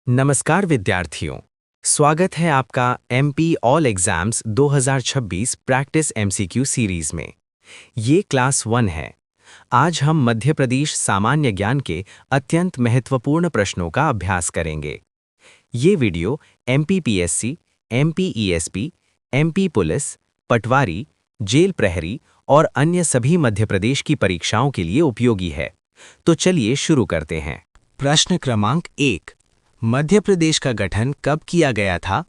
नमस्कार विद्यार्थियों, स्वागत है आपका MP all exams 2026 practice MCQ series में। ये क्लास 1 है। आज हम मध्य प्रदेश सामान्य ज्ञान के अत्यंत महत्वपूर्ण प्रश्नों का अभ्यास करेंगे। ये वीडियो एमपीपीएससी, एमपीईएसपी, एमपी पुलिस, पटवारी, जेल प्रहरी और अन्य सभी मध्य प्रदेश की परीक्षाओं के लिए उपयोगी है। तो चलिए शुरू करते हैं। प्रश्न क्रमांक 1, मध्य प्रदेश का गठन कब किया गया था?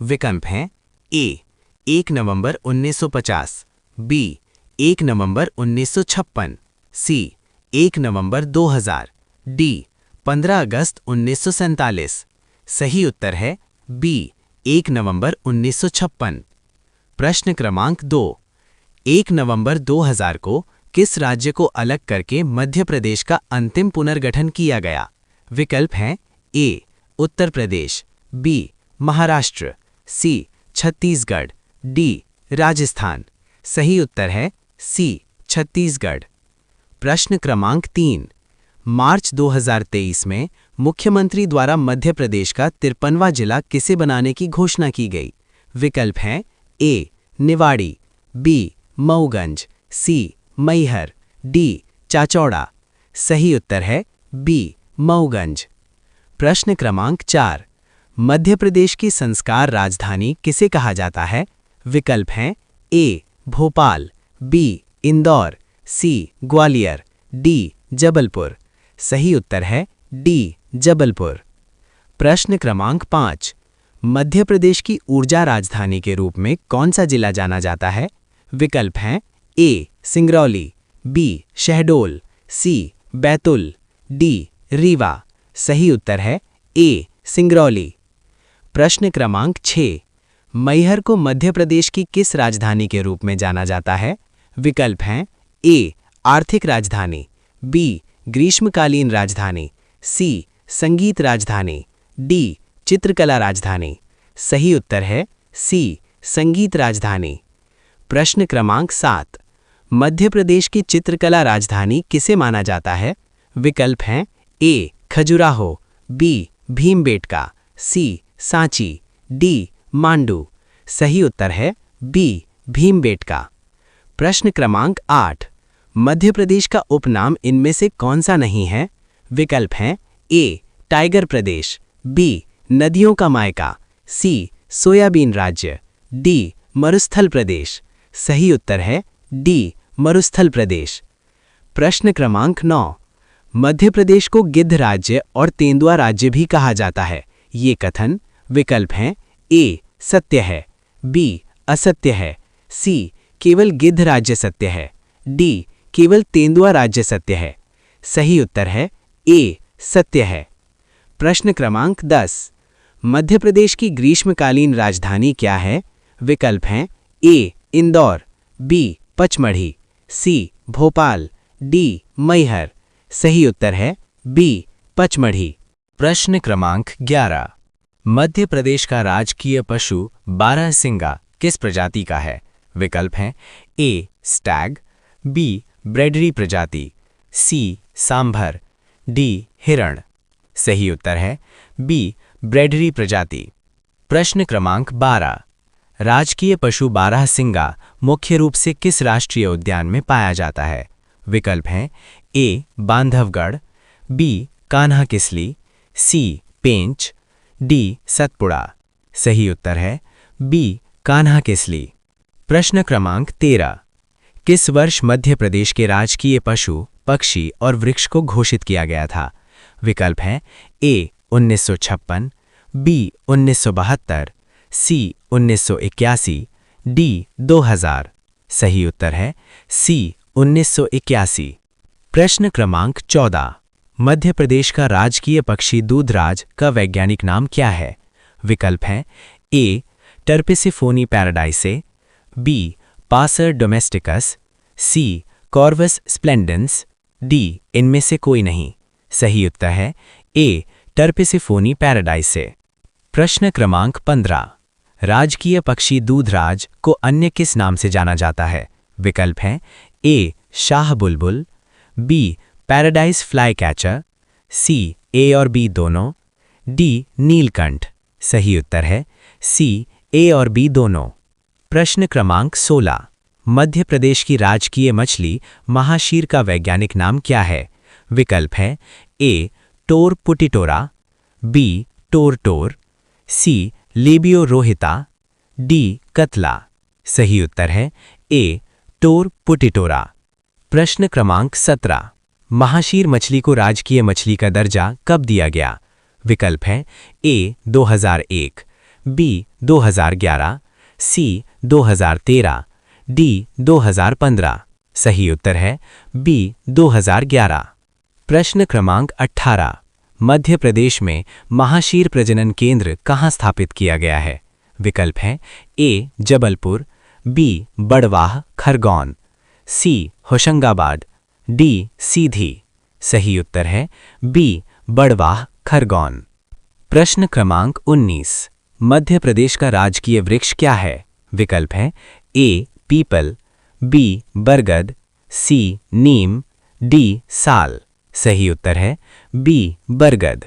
विकल्प हैं ए 1 नवंबर 1950, बी 1 नवंबर 1956, सी 1 नवंबर 2000, डी 15 अगस्त 1947। सही उत्तर है बी 1 नवंबर 1956। प्रश्न क्रमांक 2, 1 नवंबर 2000 को किस राज्य को अलग करके मध्य प्रदेश का अंतिम पुनर्गठन किया गया? विकल्प हैं ए उत्तर प्रदेश, बी महाराष्ट्र, सी छत्तीसगढ़, डी राजस्थान। सही उत्तर है सी छत्तीसगढ़। प्रश्न क्रमांक 3, मार्च 2023 में मुख्यमंत्री द्वारा मध्य प्रदेश का 53वां जिला किसे बनाने की घोषणा की गई? विकल्प हैं ए निवाड़ी, बी मऊगंज, सी मैहर, डी चाचौड़ा। सही उत्तर है बी मऊगंज। प्रश्न क्रमांक 4, मध्य प्रदेश की संस्कार राजधानी किसे कहा जाता है? विकल्प हैं ए भोपाल, बी इंदौर, सी ग्वालियर, डी जबलपुर। सही उत्तर है डी जबलपुर। प्रश्न क्रमांक 5, मध्य प्रदेश की ऊर्जा राजधानी के रूप में कौन सा जिला जाना जाता है? विकल्प हैं ए सिंगरौली, बी शहडोल, सी बैतूल, डी रीवा। सही उत्तर है ए सिंगरौली। प्रश्न क्रमांक 6, मैहर को मध्य प्रदेश की किस राजधानी के रूप में जाना जाता है? विकल्प हैं ए आर्थिक राजधानी, बी ग्रीष्मकालीन राजधानी, सी संगीत राजधानी, डी चित्रकला राजधानी। सही उत्तर है सी संगीत राजधानी। प्रश्न क्रमांक 7, मध्य प्रदेश की चित्रकला राजधानी किसे माना जाता है? विकल्प हैं ए खजुराहो, बी भीमबेटका, सी सांची, डी मांडू। सही उत्तर है बी भीमबेटका। प्रश्न क्रमांक 8, मध्य प्रदेश का उपनाम इनमें से कौन सा नहीं है? विकल्प हैं ए टाइगर प्रदेश, बी नदियों का मायका, सी सोयाबीन राज्य, डी मरुस्थल प्रदेश। सही उत्तर है डी मरुस्थल प्रदेश। प्रश्न क्रमांक 9, मध्य प्रदेश को गिद्ध राज्य और तेंदुआ राज्य भी कहा जाता है। ये कथन विकल्प हैं ए सत्य है, बी असत्य है, सी केवल गिद्ध राज्य सत्य है, डी केवल तेंदुआ राज्य सत्य है। सही उत्तर है ए सत्य है। प्रश्न क्रमांक 10, मध्य प्रदेश की ग्रीष्मकालीन राजधानी क्या है? विकल्प हैं ए इंदौर, बी पचमढ़ी, सी भोपाल, डी मैहर। सही उत्तर है बी पचमढ़ी। प्रश्न क्रमांक 11, मध्य प्रदेश का राजकीय पशु बारहसिंगा किस प्रजाति का है? विकल्प हैं ए स्टैग, बी ब्रेडरी प्रजाति, सी सांभर, डी हिरण। सही उत्तर है बी ब्रेडरी प्रजाति। प्रश्न क्रमांक 12, राजकीय पशु बारहसिंगा मुख्य रूप से किस राष्ट्रीय उद्यान में पाया जाता है? विकल्प हैं ए बांधवगढ़, बी कान्हा-किसली, सी पेंच, डी सतपुड़ा। सही उत्तर है बी कान्हा-किसली। प्रश्न क्रमांक 13, किस वर्ष मध्य प्रदेश के राजकीय पशु, पक्षी और वृक्ष को घोषित किया गया था? विकल्प हैं ए 1956, बी 1972, सी 1981, डी 2000। सही उत्तर है सी 1981। प्रश्न क्रमांक 14, मध्य प्रदेश का राजकीय पक्षी दूधराज का वैज्ञानिक नाम क्या है? विकल्प हैं ए टर्पिसिफोनी पैराडाइसे, बी पासर डोमेस्टिकस, सी कॉर्वस स्प्लेंडेंस, डी इनमें से कोई नहीं। सही उत्तर है ए टर्पिसिफोनी पैराडाइसे। प्रश्न क्रमांक 15, राजकीय पक्षी दूधराज को अन्य किस नाम से जाना जाता है? विकल्प हैं ए शाह बुलबुल, बी पैराडाइज फ्लाई कैचर, सी ए और बी दोनों, डी नीलकंठ। सही उत्तर है सी ए और बी दोनों। प्रश्न क्रमांक 16। मध्य प्रदेश की राजकीय मछली महाशीर का वैज्ञानिक नाम क्या है? विकल्प है ए टोर पुटिटोरा, बी टोरटोर, सी लेबियो रोहिता, डी कतला। सही उत्तर है ए टोर पुटिटोरा। प्रश्न क्रमांक 17। महाशीर मछली को राजकीय मछली का दर्जा कब दिया गया? विकल्प है ए 2001, बी 2011, सी 2013, डी 2015। सही उत्तर है बी 2011। प्रश्न क्रमांक 18। मध्य प्रदेश में महाशीर प्रजनन केंद्र कहाँ स्थापित किया गया है? विकल्प है ए जबलपुर, बी बड़वाह खरगोन, सी होशंगाबाद, डी सीधी। सही उत्तर है बी बड़वाह खरगोन। प्रश्न क्रमांक 19। मध्य प्रदेश का राजकीय वृक्ष क्या है? विकल्प है ए पीपल, बी बरगद, सी नीम, डी साल। सही उत्तर है बी बरगद।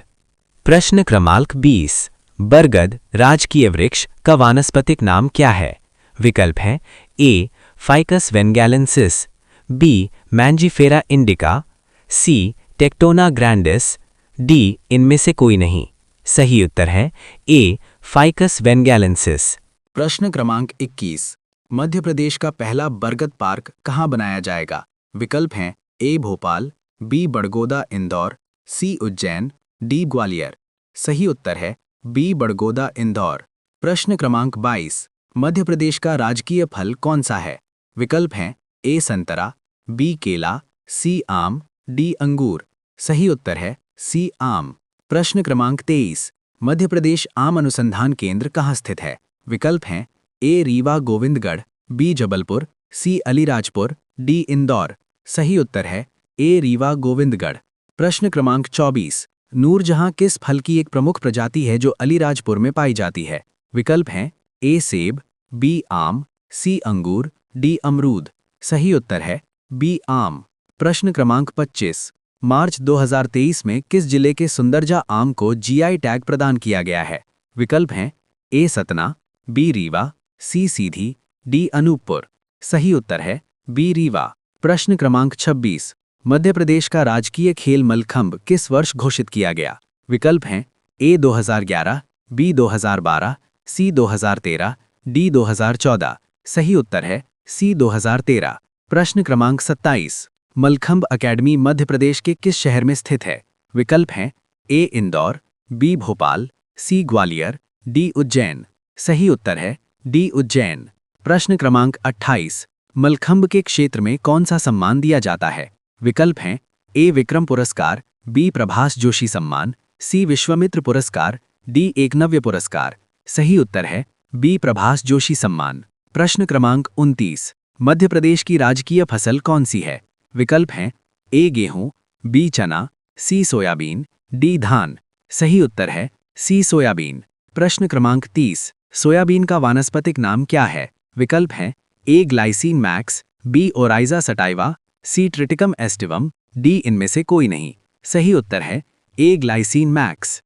प्रश्न क्रमांक 20। बरगद राजकीय वृक्ष का वानस्पतिक नाम क्या है? विकल्प है ए फाइकस वेनगैलेंसिस, बी मैंजीफेरा इंडिका, सी टेक्टोना ग्रैंडिस, डी इनमें से कोई नहीं। सही उत्तर है ए फाइकस वेनगैलेंसिस। प्रश्न क्रमांक 21। मध्य प्रदेश का पहला बरगद पार्क कहाँ बनाया जाएगा? विकल्प हैं ए भोपाल, बी बड़गोदा इंदौर, सी उज्जैन, डी ग्वालियर। सही उत्तर है बी बड़गोदा इंदौर। प्रश्न क्रमांक 22। मध्य प्रदेश का राजकीय फल कौन सा है? विकल्प हैं ए संतरा, बी केला, सी आम, डी अंगूर। सही उत्तर है सी आम। प्रश्न क्रमांक 23। मध्य प्रदेश आम अनुसंधान केंद्र कहाँ स्थित है? विकल्प हैं ए रीवा गोविंदगढ़, बी जबलपुर, सी अलीराजपुर, डी इंदौर। सही उत्तर है ए रीवा गोविंदगढ़। प्रश्न क्रमांक 24। नूरजहां किस फल की एक प्रमुख प्रजाति है जो अलीराजपुर में पाई जाती है? विकल्प हैं ए सेब, बी आम, सी अंगूर, डी अमरूद। सही उत्तर है बी आम। प्रश्न क्रमांक 25। मार्च 2023 में किस जिले के सुंदरजा आम को जीआई टैग प्रदान किया गया है? विकल्प हैं ए सतना, बी रीवा, सी सीधी, डी अनूपपुर। सही उत्तर है बी रीवा। प्रश्न क्रमांक 26। मध्य प्रदेश का राजकीय खेल मलखंभ किस वर्ष घोषित किया गया? विकल्प हैं ए 2011, बी 2012, सी 2013, डी 2014। सही उत्तर है सी 2013। प्रश्न क्रमांक 27। मलखंभ अकेडमी मध्य प्रदेश के किस शहर में स्थित है? विकल्प हैं ए इंदौर, बी भोपाल, सी ग्वालियर, डी उज्जैन। सही उत्तर है डी उज्जैन। प्रश्न क्रमांक 28। मलखंभ के क्षेत्र में कौन सा सम्मान दिया जाता है? विकल्प हैं ए विक्रम पुरस्कार, बी प्रभास जोशी सम्मान, सी विश्वामित्र पुरस्कार, डी एकलव्य पुरस्कार। सही उत्तर है बी प्रभास जोशी सम्मान। प्रश्न क्रमांक 29। मध्य प्रदेश की राजकीय फसल कौन सी है? विकल्प हैं ए गेहूं, बी चना, सी सोयाबीन, डी धान। सही उत्तर है सी सोयाबीन। प्रश्न क्रमांक 30। सोयाबीन का वानस्पतिक नाम क्या है? विकल्प हैं A glycine max, B oryza sativa, C triticum aestivum, D इनमें से कोई नहीं। सही उत्तर है ए ग्लाइसिन मैक्स।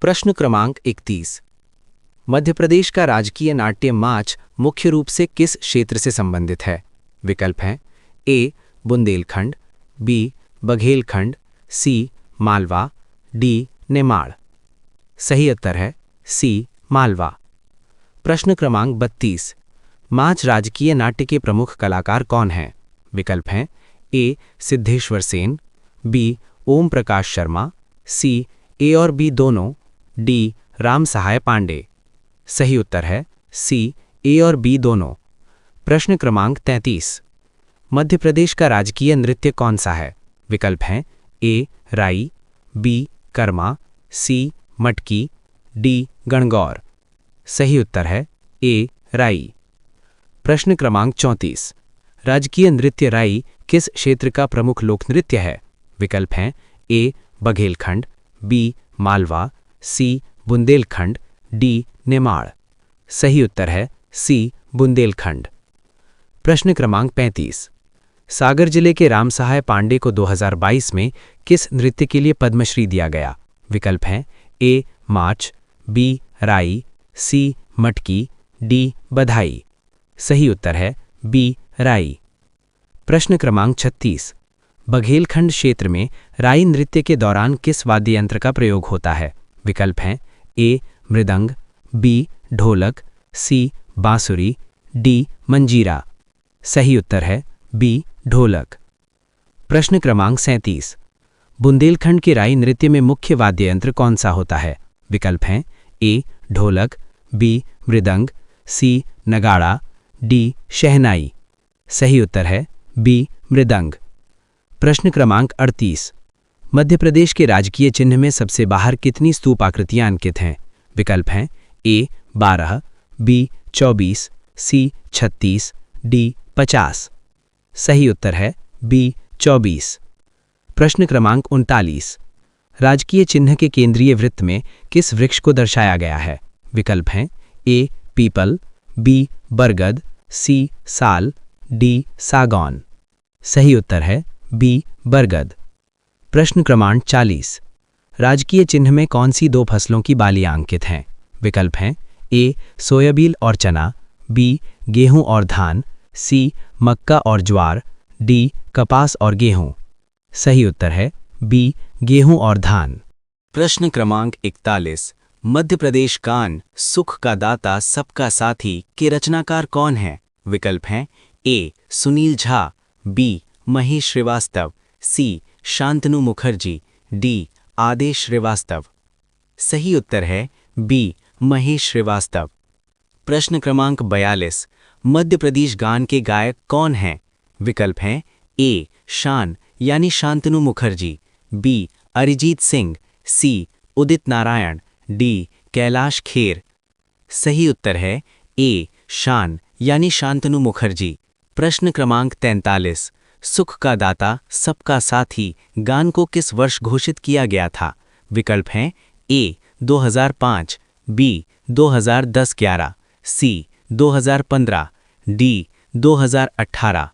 प्रश्न क्रमांक 31। मध्य प्रदेश का राजकीय नाट्य माच मुख्य रूप से किस क्षेत्र से संबंधित है? विकल्प हैं ए बुंदेलखंड, बी बघेलखंड, सी मालवा, डी नेमाड़। सही उत्तर है सी मालवा। प्रश्न क्रमांक 32। माच राजकीय नाट्य के प्रमुख कलाकार कौन हैं? विकल्प हैं ए सिद्धेश्वर सेन, बी ओम प्रकाश शर्मा, सी ए और बी दोनों, डी राम सहाय पांडे। सही उत्तर है सी ए और बी दोनों। प्रश्न क्रमांक 33। मध्य प्रदेश का राजकीय नृत्य कौन सा है? विकल्प हैं ए राई, बी कर्मा, सी मटकी, डी गणगौर। सही उत्तर है ए राई। प्रश्न क्रमांक 34। राजकीय नृत्य राई किस क्षेत्र का प्रमुख लोक नृत्य है? विकल्प हैं ए बघेलखंड, बी मालवा, सी बुंदेलखंड, डी नेमाड़। सही उत्तर है सी बुंदेलखंड। प्रश्न क्रमांक 35। सागर जिले के राम सहाय पांडे को 2022 में किस नृत्य के लिए पद्मश्री दिया गया? विकल्प हैं ए मार्च, बी राई, सी मटकी, डी बधाई। सही उत्तर है बी राई। प्रश्न क्रमांक 36। बघेलखंड क्षेत्र में राई नृत्य के दौरान किस वाद्य यंत्र का प्रयोग होता है? विकल्प हैं ए मृदंग, बी ढोलक, सी बांसुरी, डी मंजीरा। सही उत्तर है बी ढोलक। प्रश्न क्रमांक 37। बुंदेलखंड के राई नृत्य में मुख्य वाद्य यंत्र कौन सा होता है? विकल्प हैं ए ढोलक, बी मृदंग, सी नगाड़ा, डी शहनाई। सही उत्तर है बी मृदंग। प्रश्न क्रमांक 38। मध्य प्रदेश के राजकीय चिन्ह में सबसे बाहर कितनी स्तूप आकृतियां अंकित हैं? विकल्प हैं ए 12, बी 24, सी 36, डी 50। सही उत्तर है बी 24। प्रश्न क्रमांक 39। राजकीय चिन्ह के केंद्रीय वृत्त में किस वृक्ष को दर्शाया गया है? विकल्प हैं ए पीपल, बी बरगद, सी साल, डी सागौन। सही उत्तर है बी बरगद। प्रश्न क्रमांक 40। राजकीय चिन्ह में कौन सी दो फसलों की बालियां अंकित हैं? विकल्प हैं ए सोयाबीन और चना, बी गेहूं और धान, सी मक्का और ज्वार, डी कपास और गेहूं। सही उत्तर है बी गेहूं और धान। प्रश्न क्रमांक 41। मध्य प्रदेश कान सुख का दाता सबका साथी के रचनाकार कौन है? विकल्प हैं ए सुनील झा, बी महेश श्रीवास्तव, सी शांतनु मुखर्जी, डी आदेश श्रीवास्तव। सही उत्तर है बी महेश श्रीवास्तव। प्रश्न क्रमांक 42। मध्य प्रदेश गान के गायक कौन हैं? विकल्प हैं ए शान यानी शांतनु मुखर्जी, बी अरिजीत सिंह, सी उदित नारायण, डी कैलाश खेर। सही उत्तर है ए शान यानी शांतनु मुखर्जी। प्रश्न क्रमांक 43। सुख का दाता सबका साथी गान को किस वर्ष घोषित किया गया था? विकल्प हैं ए 2005, बी 2010-11, सी 2015, डी 2018।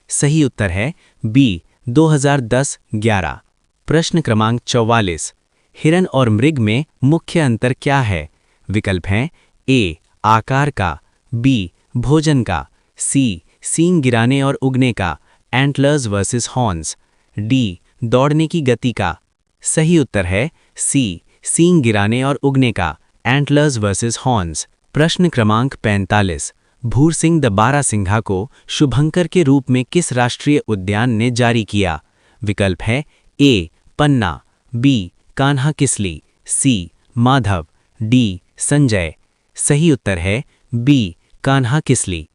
सही उत्तर है बी 2010-11। प्रश्न क्रमांक 44। हिरन और मृग में मुख्य अंतर क्या है? विकल्प हैं ए आकार का, बी भोजन का, सी सींग गिराने और उगने का, एंटलर्स वर्सेस हॉर्न्स, डी दौड़ने की गति का। सही उत्तर है सी सींग गिराने और उगने का, एंटलर्स वर्सेस हॉर्न्स। प्रश्न क्रमांक 45। भूर सिंह द बारासिंघा को शुभंकर के रूप में किस राष्ट्रीय उद्यान ने जारी किया? विकल्प है ए पन्ना, बी कान्हा किसली, सी माधव, डी संजय। सही उत्तर है बी कान्हा किसली।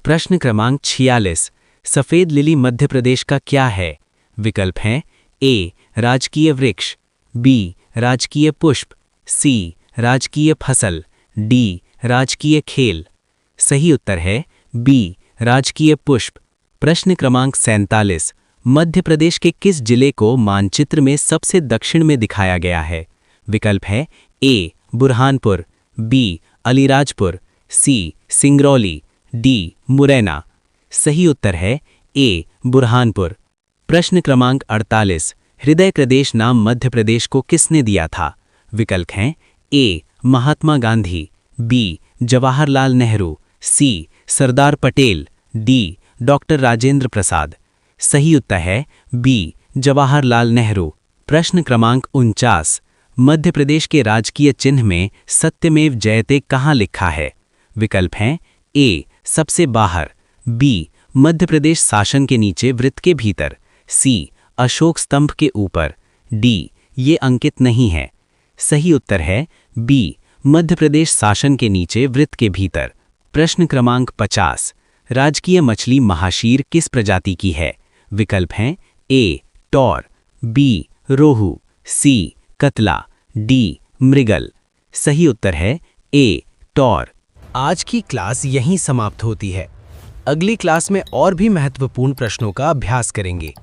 प्रश्न क्रमांक 46। सफेद लिली मध्य प्रदेश का क्या है? विकल्प हैं ए राजकीय वृक्ष, बी राजकीय पुष्प, सी राजकीय फसल, डी राजकीय खेल। सही उत्तर है बी राजकीय पुष्प। प्रश्न क्रमांक 47। मध्य प्रदेश के किस जिले को मानचित्र में सबसे दक्षिण में दिखाया गया है? विकल्प है ए बुरहानपुर, बी अलीराजपुर, सी सिंगरौली, डी मुरैना। सही उत्तर है ए बुरहानपुर। प्रश्न क्रमांक 48। हृदय प्रदेश नाम मध्य प्रदेश को किसने दिया था? विकल्प हैं ए महात्मा गांधी, बी जवाहरलाल नेहरू, सी सरदार पटेल, डी डॉक्टर राजेंद्र प्रसाद। सही उत्तर है बी जवाहरलाल नेहरू। प्रश्न क्रमांक 49। मध्य प्रदेश के राजकीय चिन्ह में सत्यमेव जयते कहाँ लिखा है? विकल्प हैं ए सबसे बाहर, बी मध्य प्रदेश शासन के नीचे वृत्त के भीतर, सी अशोक स्तंभ के ऊपर, डी ये अंकित नहीं है। सही उत्तर है बी मध्य प्रदेश शासन के नीचे वृत्त के भीतर। प्रश्न क्रमांक 50। राजकीय मछली महाशीर किस प्रजाति की है? विकल्प हैं ए टौर, बी रोहू, सी कतला, डी मृगल। सही उत्तर है ए टौर। आज की क्लास यहीं समाप्त होती है। अगली क्लास में और भी महत्वपूर्ण प्रश्नों का अभ्यास करेंगे।